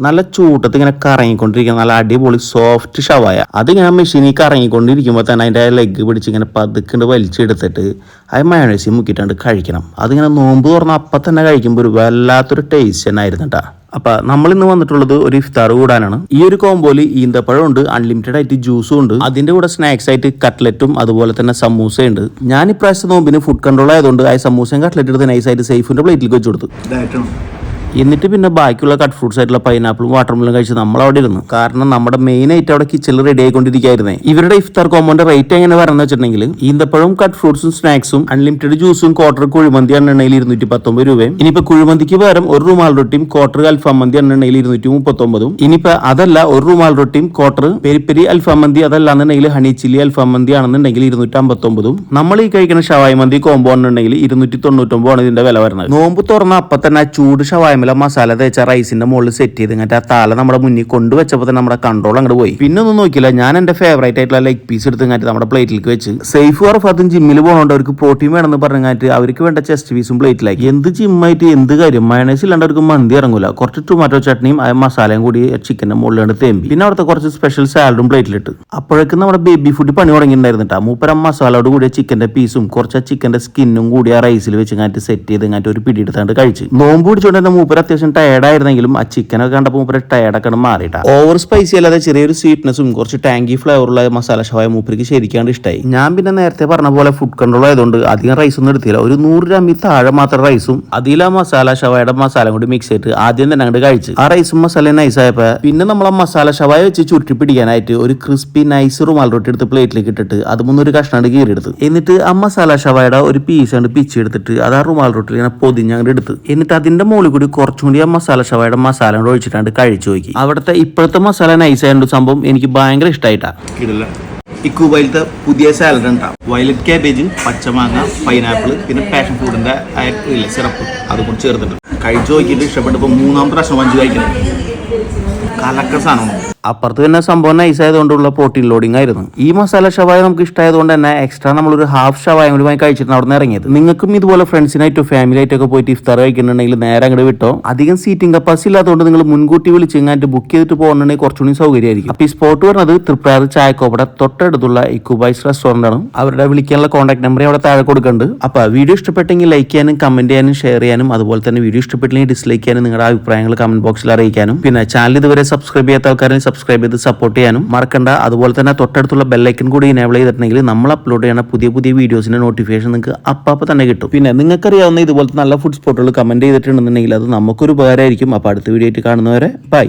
നല്ല ചൂട്ടത്ത് ഇങ്ങനെ കറങ്ങിക്കൊണ്ടിരിക്കുന്ന നല്ല അടിപൊളി സോഫ്റ്റ് ഷവായ. അതിങ്ങനെ മെഷീനിൽ കറങ്ങിക്കൊണ്ടിരിക്കുമ്പോൾ തന്നെ അതിൻ്റെ ലെഗ് പിടിച്ച് ഇങ്ങനെ പതുക്കണ്ട് വലിച്ചെടുത്തിട്ട് അത് മയോണൈസിൽ മുക്കിയിട്ടാണ്ട് കഴിക്കണം. അതിങ്ങനെ നോമ്പ് തുറന്ന അപ്പം തന്നെ കഴിക്കുമ്പോൾ ഒരു വല്ലാത്തൊരു ടേസ്റ്റ് തന്നെ ആയിരുന്നു കേട്ടോ. അപ്പം നമ്മളിന്ന് വന്നിട്ടുള്ളത് ഒരു ഇഫ്താർ കൂടാനാണ്. ഈ ഒരു കോമ്പോയിൽ ഈന്തപ്പഴം ഉണ്ട്, അൺലിമിറ്റഡ് ആയിട്ട് ജ്യൂസും ഉണ്ട്, അതിൻ്റെ കൂടെ സ്നാക്സ് ആയിട്ട് കട്ട്ലറ്റും അതുപോലെ തന്നെ സമൂസയുണ്ട്. ഞാൻ ഇപ്രാവശ്യം നോമ്പിന് ഫുഡ് കൺട്രോൾ ആയതുകൊണ്ട് ആ സമൂസയും കട്ട്ലറ്റ് എടുത്ത് നൈസായിട്ട് സേഫിൻ്റെ പ്ലേറ്റിലേക്ക് വെച്ച് കൊടുത്തു. എന്നിട്ട് പിന്നെ ബാക്കിയുള്ള കട്ട് ഫ്രൂട്ട്സ് ആയിട്ടുള്ള പൈനാപ്പിളും വാട്ടർമെലനും കഴിച്ച് നമ്മൾ അവിടെ ഇരുന്നു. കാരണം നമ്മുടെ മെയിൻ ആയിട്ട് അവിടെ കിച്ചണിൽ റെഡി ആയിക്കൊണ്ടിരിക്കുകയായിരുന്നേ. ഇവരുടെ ഇഫ്താർ കോമ്പോന്റെ റേറ്റ് എങ്ങനെ പറയുന്നത് വെച്ചിട്ടുണ്ടെങ്കിൽ ഈന്തപ്പഴവും കട്ട് ഫ്രൂട്ട്സും സ്നാക്സും അൺലിമിറ്റഡ് ജ്യൂസും ക്വാർട്ടർ കുഴിമന്തി എണ്ണയിൽ 219 രൂപയും. ഇനിയിപ്പോ കുഴിമന്തിക്ക് പകരം ഒരു റുമാൽ റൊട്ടിയും ക്വാർട്ടർ അൽഫാം മന്തി എണ്ണയിൽ 239. ഇനിയിപ്പോ അതല്ല ഒരു റുമാൽ റൊട്ടിയും ക്വാർട്ടർ പെരി പെരി അൽഫാം മന്തി അതല്ലാന്നുണ്ടെങ്കിൽ ഹണി ചില്ലി അൽഫാം മന്തി ആണെന്നുണ്ടെങ്കിൽ 259. നമ്മൾ ഈ കഴിക്കുന്ന ഷവായ് മന്തി കോമ്പോ എണ്ണയിൽ 299 ആണ് ഇതിന്റെ വില വരുന്നത്. നോമ്പ് തുറന്ന അപ്പം തന്നെ ആ ചൂട് ഷവായ മസാല തേച്ച റൈസിന്റെ മുകളിൽ സെറ്റ് ചെയ്ത് ഇങ്ങനത്തെ ആ താല നമ്മുടെ മുന്നിൽ കൊണ്ടുവച്ചപ്പോൾ തന്നെ നമ്മുടെ കൺട്രോൾ അങ്ങോട്ട് പോയി. പിന്നെ ഒന്നും നോക്കില്ല, ഞാൻ എന്റെ ഫേവറേറ്റ് ആയിട്ടുള്ള ലെഗ് പീസ് എടുത്ത് ഇങ്ങനത്തെ നമ്മുടെ പ്ലേറ്റിലേക്ക് വെച്ച് സേഫ് വർഫാത്തും ജിമ്മിൽ പോകണോണ്ട് അവർക്ക് പ്രോട്ടീൻ വേണമെന്ന് പറഞ്ഞാൽ അവർക്ക് വേണ്ട ചെസ്റ്റ് പീസും പ്ലേറ്റിലാക്കി. എന്ത് ജിമ്മായിട്ട് എന്ത് കാര്യം, മയണൈസ് ഇല്ലാണ്ട് അവർക്ക് മന്തി ഇറങ്ങൂല. കുറച്ച് ടൊമാറ്റോ ചട്നിയും ആ മസാലയും കൂടി ചിക്കന്റെ മുകളിലാണ് തേമ്പി. പിന്നെ അവിടുത്തെ കുറച്ച് സ്പെഷ്യൽ സാലഡും പ്ലേറ്റിലിട്ട്. അപ്പോഴേക്കും നമ്മുടെ ബേബി ഫുഡ് പണി തുടങ്ങിയിട്ടുണ്ടായിരുന്നിട്ടാ. മൂപ്പര മസാലയോട് കൂടിയ ചിക്കന്റെ പീസും കുറച്ച് ചിക്കന്റെ സ്കിന്നും കൂടി ആ റൈസിൽ വെച്ച് ഇങ്ങനത്തെ സെറ്റ് ചെയ്ത് ഇങ്ങനത്തെ ഒരു പിടി എടുത്താണ്ട് കഴിച്ച്. നോമ്പ് പിടിച്ചുകൊണ്ട് തന്നെ മൂപ്പര അത്യാവശ്യം ടയർഡായിരുന്നെങ്കിലും ആ ചിക്കനൊക്കെ കണ്ടപ്പോൾ മൂപ്പര് ടയർഡൊക്കെ മാറിയിട്ടാ. ഓവർ സ്പൈസി അല്ലാതെ ചെറിയൊരു സ്വീറ്റ്നെസ്സും കുറച്ച് ടാങ്കി ഫ്ലേവറുള്ള മസാല ഷവായ മൂപ്പർക്ക് ശരിക്കാണ്ട് ഇഷ്ടമായി. ഞാൻ പിന്നെ നേരത്തെ പറഞ്ഞ പോലെ ഫുഡ് കൺട്രോൾ ആയതുകൊണ്ട് അധികം റൈസ് ഒന്നും എടുത്തില്ല. ഒരു 100 ഗ്രാം താഴെ മാത്രം റൈസും അതിൽ ആ മസാല ഷവായുടെ മസാല കൂടി മിക്സ് ചെയ്തിട്ട് ആദ്യം തന്നെ അങ്ങോട്ട് കഴിച്ച് ആ റൈസും മസാലയും നൈസായപ്പോ പിന്നെ നമ്മൾ ആ മസാല ഷവായ വെച്ച് ചുരുട്ടി പിടിക്കാനായിട്ട് ഒരു ക്രിസ്പി നൈസ് റുമാൽ റൊട്ടി എടുത്ത് പ്ലേറ്റിലേക്ക് ഇട്ടിട്ട് അത് മുന്നൊരു കഷ്ണം കീറിയെടുത്ത് എന്നിട്ട് ആ മസാല ഷവായുടെ ഒരു പീസ് കൊണ്ട് പിച്ചെടുത്തിട്ട് അത് ആ റുമാൽ റൊട്ടി ഇങ്ങനെ പൊതിഞ്ഞങ്ങോട്ട് എടുത്ത് എന്നിട്ട് അതിന്റെ മുകളിൽ കൂടി കുറച്ചും കൂടി ആ മസാല ഷവായുടെ മസാല ഒഴിച്ചിട്ടാണ്ട് കഴിച്ചു നോക്കി. അവിടുത്തെ ഇപ്പോഴത്തെ മസാല നൈസായ സംഭവം എനിക്ക് ഭയങ്കര ഇഷ്ടമായിട്ടാ. ഇക്കൂബയിലത്തെ പുതിയ സാലഡ് ഉണ്ടാവും. വയലറ്റ് ക്യാബേജ്, പച്ചമാങ്ങ, പൈനാപ്പിൾ, പിന്നെ പാഷൻ ഫ്രൂട്ടിന്റെ സിറപ്പ് അതുകൊണ്ട് ചേർത്തിട്ട് കഴിച്ചു നോക്കിയിട്ട് ഇഷ്ടപ്പെട്ടപ്പോൾ 3ാമത്തെ പ്രാവശ്യം വഞ്ചി കഴിക്കണം. കലക്ക സാധനമാണ്. അപ്പുറത്ത് തന്നെ സംഭവം നൈസ് ആയതുകൊണ്ടുള്ള പ്രോട്ടീൻ ലോഡിംഗ് ആയിരുന്നു. ഈ മസാല ഷവായ നമുക്ക് ഇഷ്ടമായതുകൊണ്ട് തന്നെ എക്സ്ട്രാ നമ്മളൊരു ഹാഫ് ഷവായ കൂടി വാങ്ങി കഴിച്ചിട്ടാണ് അവിടെ നിന്ന് ഇറങ്ങിയത്. നിങ്ങൾക്കും ഇതുപോലെ ഫ്രണ്ട്സിനായിട്ടോ ഫാമിലി ആയിട്ടൊക്കെ പോയിട്ട് ഇഫ്താർ കഴിക്കുന്നുണ്ടെങ്കിൽ നേരെ അങ്ങോട്ട് വിട്ടോ. അധികം സീറ്റിംഗ് കപ്പാസിറ്റി ഇല്ലാത്തതുകൊണ്ട് നിങ്ങൾ മുൻകൂട്ടി വിളിച്ച് ഇങ്ങായിട്ട് ബുക്ക് ചെയ്തിട്ട് പോകുന്നുണ്ടെങ്കിൽ കുറച്ചുകൂടി സൗകര്യമായിരിക്കും. അപ്പോൾ ഈ സ്പോട്ട് പറഞ്ഞത് തൃപ്രാർ ചായക്കോപ്പട തൊട്ടടുത്തുള്ള ഇക്കൂബൈസ് റെസ്റ്റോറന്റ് ആണ്. അവരുടെ വിളിക്കാനുള്ള കോൺടാക്ട് നമ്പർ അവിടെ താഴെ കൊടുക്കുന്നുണ്ട്. അപ്പോൾ വീഡിയോ ഇഷ്ടപ്പെട്ടെങ്കിൽ ലൈക്ക് ചെയ്യാനും കമന്റ് ചെയ്യാനും ഷെയർ ചെയ്യാനും അതുപോലെ തന്നെ വീഡിയോ ഇഷ്ടപ്പെട്ടില്ലെങ്കിൽ ഡിസ്ലൈക്ക് ചെയ്യാനും നിങ്ങളുടെ അഭിപ്രായങ്ങൾ കമന്റ് ബോക്സിൽ അറിയിക്കാനും പിന്നെ ചാനൽ ഇതുവരെ സബ്സ്ക്രൈബ് ചെയ്യാത്ത ആൾക്കാരെ സബ്സ്ക്രൈബ് ചെയ്ത് സപ്പോർട്ട് ചെയ്യാനും മറക്കണ്ട. അതുപോലെ തന്നെ തൊട്ടടുത്തുള്ള ബെല്ലൈക്കൻ കൂടി എനേബിൾ ചെയ്തിട്ടുണ്ടെങ്കിൽ നമ്മൾ അപ്ലോഡ് ചെയ്യുന്ന പുതിയ പുതിയ വീഡിയോസിന്റെ നോട്ടിഫിക്കേഷൻ നിങ്ങൾക്ക് അപ്പം തന്നെ കിട്ടും. പിന്നെ നിങ്ങൾക്കറിയാവുന്ന ഇതുപോലത്തെ നല്ല ഫുഡ് സ്പോട്ടുകൾ കമന്റ് ചെയ്തിട്ടുണ്ടെന്നുണ്ടെങ്കിൽ അത് നമുക്കൊരു ഉപകാരമായിരിക്കും. അപ്പോൾ അടുത്ത വീഡിയോ ആയിട്ട് കാണുന്നവരെ ബൈ.